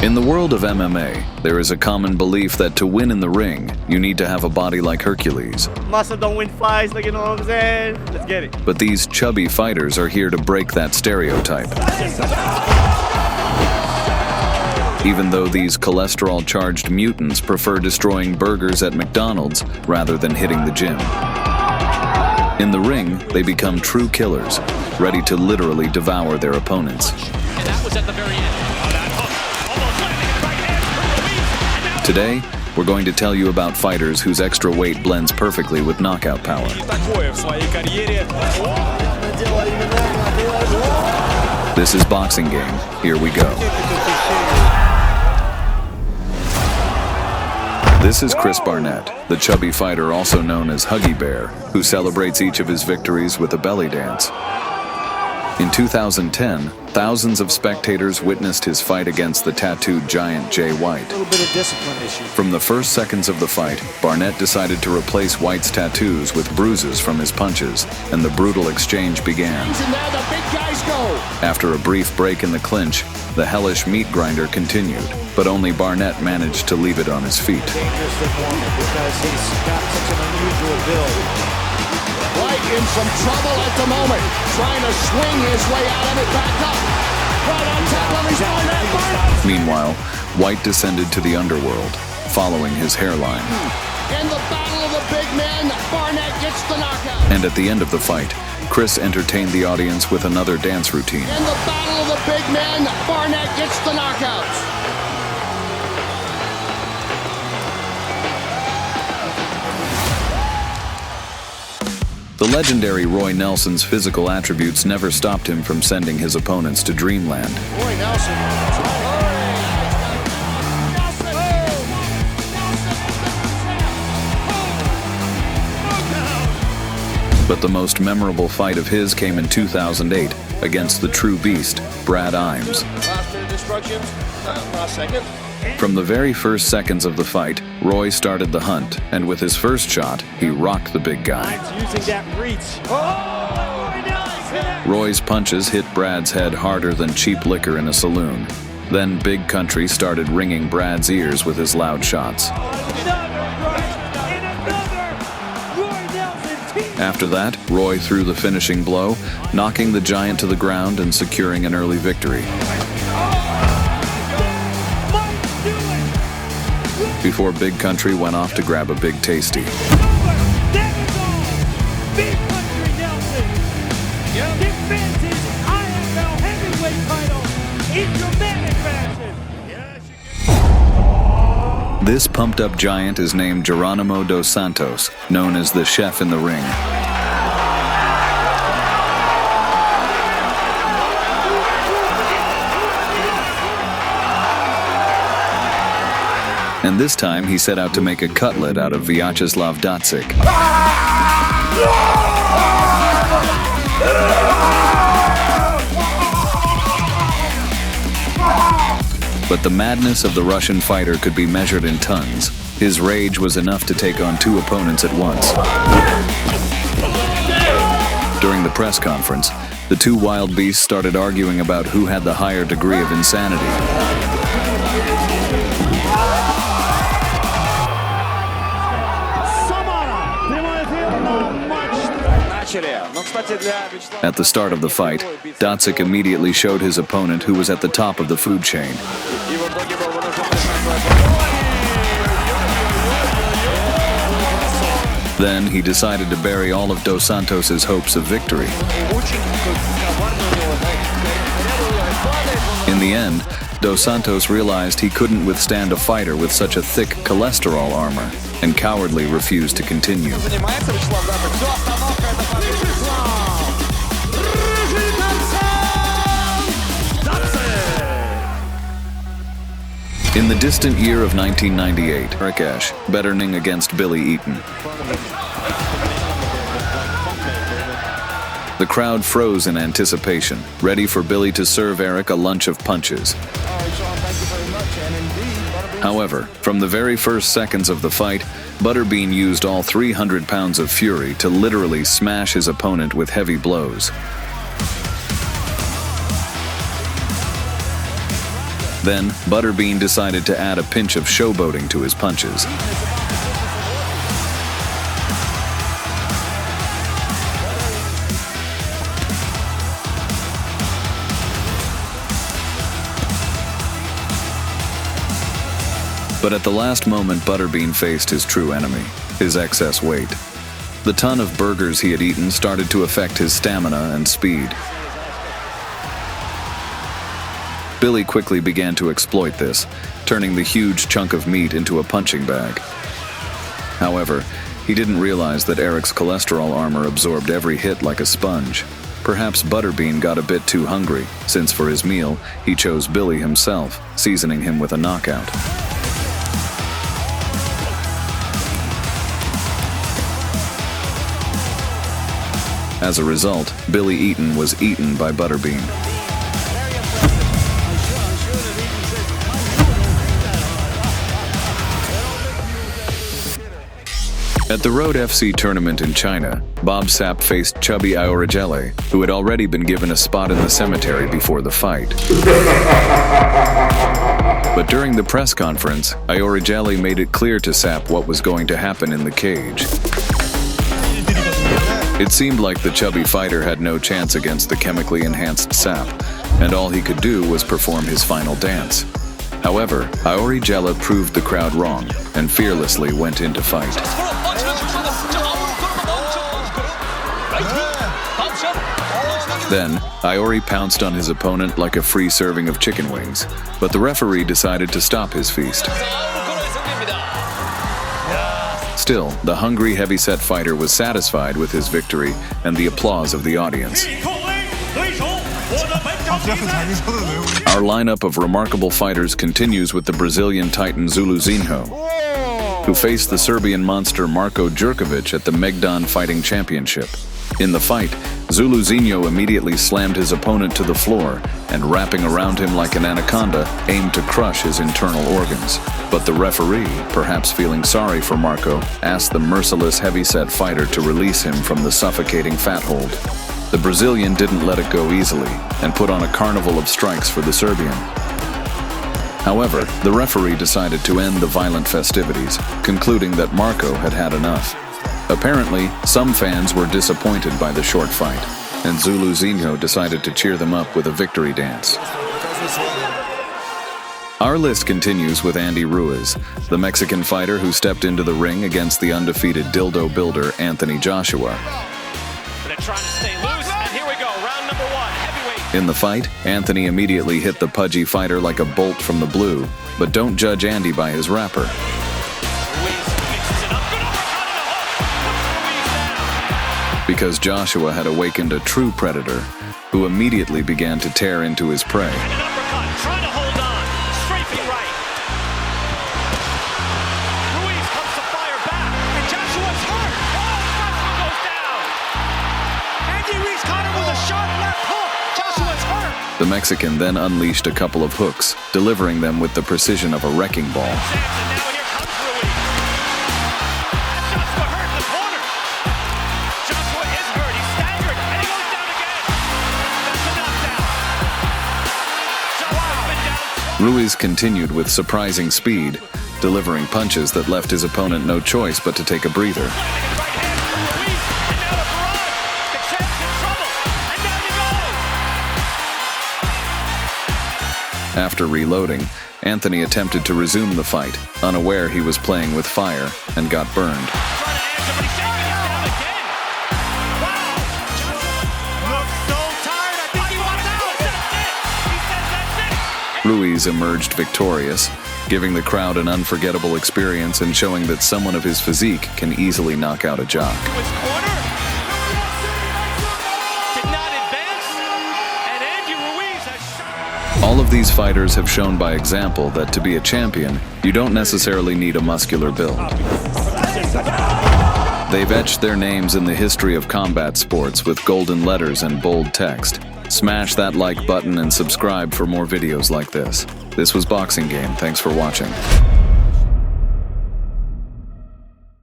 In the world of MMA, there is a common belief that to win in the ring, you need to have a body like Hercules. Muscle don't win fights, like, you know what I'm saying? Let's get it. But these chubby fighters are here to break that stereotype. Even though these cholesterol-charged mutants prefer destroying burgers at McDonald's rather than hitting the gym. In the ring, they become true killers, ready to literally devour their opponents. And that was at the very end. Today, we're going to tell you about fighters whose extra weight blends perfectly with knockout power. This is Boxing Game. Here we go. This is Chris Barnett, the chubby fighter also known as Huggy Bear, who celebrates each of his victories with a belly dance. In 2010, thousands of spectators witnessed his fight against the tattooed giant Jay White. A little bit of discipline issue. From the first seconds of the fight, Barnett decided to replace White's tattoos with bruises from his punches, and the brutal exchange began. And now the big guys go. After a brief break in the clinch, the hellish meat grinder continued, but only Barnett managed to leave it on his feet. Dangerous opponent because he's got such an unusual build. White in some trouble at the moment, trying to swing his way out of it, back up. Right on top of his Barnett. Meanwhile, White descended to the underworld, following his hairline. In the battle of the big men, Barnett gets the knockout. And at the end of the fight, Chris entertained the audience with another dance routine. In the battle of the big men, Barnett gets the knockout. The legendary Roy Nelson's physical attributes never stopped him from sending his opponents to dreamland. Roy Nelson. But the most memorable fight of his came in 2008 against the true beast, Brad Imes. Last minute instructions, last second. From the very first seconds of the fight, Roy started the hunt, and with his first shot, he rocked the big guy. Using that reach. Roy's punches hit Brad's head harder than cheap liquor in a saloon. Then Big Country started ringing Brad's ears with his loud shots. After that, Roy threw the finishing blow, knocking the giant to the ground and securing an early victory. Before Big Country went off to grab a big tasty. Big Country Nelson defends his IFL heavyweight title in dramatic fashion. This pumped-up giant is named Geronimo dos Santos, known as the Chef in the Ring. And this time he set out to make a cutlet out of Vyacheslav Datsik. But the madness of the Russian fighter could be measured in tons. His rage was enough to take on two opponents at once. During the press conference, the two wild beasts started arguing about who had the higher degree of insanity. At the start of the fight, Datsik immediately showed his opponent who was at the top of the food chain. Then he decided to bury all of Dos Santos's hopes of victory. In the end, Dos Santos realized he couldn't withstand a fighter with such a thick cholesterol armor, and cowardly refused to continue. In the distant year of 1998, Rikesh, betting against Billy Eaton. The crowd froze in anticipation, ready for Billy to serve Eric a lunch of punches. However, from the very first seconds of the fight, Butterbean used all 300 pounds of fury to literally smash his opponent with heavy blows. Then, Butterbean decided to add a pinch of showboating to his punches. But at the last moment, Butterbean faced his true enemy, his excess weight. The ton of burgers he had eaten started to affect his stamina and speed. Billy quickly began to exploit this, turning the huge chunk of meat into a punching bag. However, he didn't realize that Eric's cholesterol armor absorbed every hit like a sponge. Perhaps Butterbean got a bit too hungry, since for his meal, he chose Billy himself, seasoning him with a knockout. As a result, Billy Eaton was eaten by Butterbean. At the Road FC tournament in China, Bob Sapp faced Chubby Aurell, who had already been given a spot in the cemetery before the fight. But during the press conference, Aurell made it clear to Sapp what was going to happen in the cage. It seemed like the chubby fighter had no chance against the chemically enhanced Sapp, and all he could do was perform his final dance. However, Aurell proved the crowd wrong and fearlessly went into fight. Then, Aurell pounced on his opponent like a free serving of chicken wings, but the referee decided to stop his feast. Still, the hungry heavyset fighter was satisfied with his victory and the applause of the audience. Our lineup of remarkable fighters continues with the Brazilian titan Zuluzinho, who faced the Serbian monster Marko Djurkovic at the Megdan Fighting Championship. In the fight, Zuluzinho immediately slammed his opponent to the floor and, wrapping around him like an anaconda, aimed to crush his internal organs. But the referee, perhaps feeling sorry for Marko, asked the merciless heavyset fighter to release him from the suffocating fat hold. The Brazilian didn't let it go easily and put on a carnival of strikes for the Serbian. However, the referee decided to end the violent festivities, concluding that Marko had had enough. Apparently, some fans were disappointed by the short fight, and Zuluzinho decided to cheer them up with a victory dance. Our list continues with Andy Ruiz, the Mexican fighter who stepped into the ring against the undefeated dildo builder Anthony Joshua. In the fight, Anthony immediately hit the pudgy fighter like a bolt from the blue, but don't judge Andy by his wrapper. Because Joshua had awakened a true predator, who immediately began to tear into his prey. And an uppercut, trying to hold on, strafing right. Ruiz comes to fire back, and Joshua's hurt. Oh, Joshua goes down. Andy Ruiz caught him with a sharp left hook. Joshua's hurt. The Mexican then unleashed a couple of hooks, delivering them with the precision of a wrecking ball. Now here comes Ruiz. Joshua hurt in the corner. Joshua is hurt. He's staggered, and he goes down again. That's a knockdown. Joshua's been down. Ruiz continued with surprising speed, delivering punches that left his opponent no choice but to take a breather. Right hand from Ruiz, and now the barrage. The champ's in trouble, and down he goes. After reloading, Anthony attempted to resume the fight, unaware he was playing with fire, and got burned. Trying to answer, but he's down again. Wow. Joshua looks so tired. I think he wants out. That's it. He says that's it. Ruiz emerged victorious, giving the crowd an unforgettable experience and showing that someone of his physique can easily knock out a jock. To his corner. Did not advance. And Andy Ruiz has shot. All of these fighters have shown by example that to be a champion, you don't necessarily need a muscular build. They've etched their names in the history of combat sports with golden letters and bold text. Smash that like button and subscribe for more videos like this. This was Boxing Game. Thanks for watching.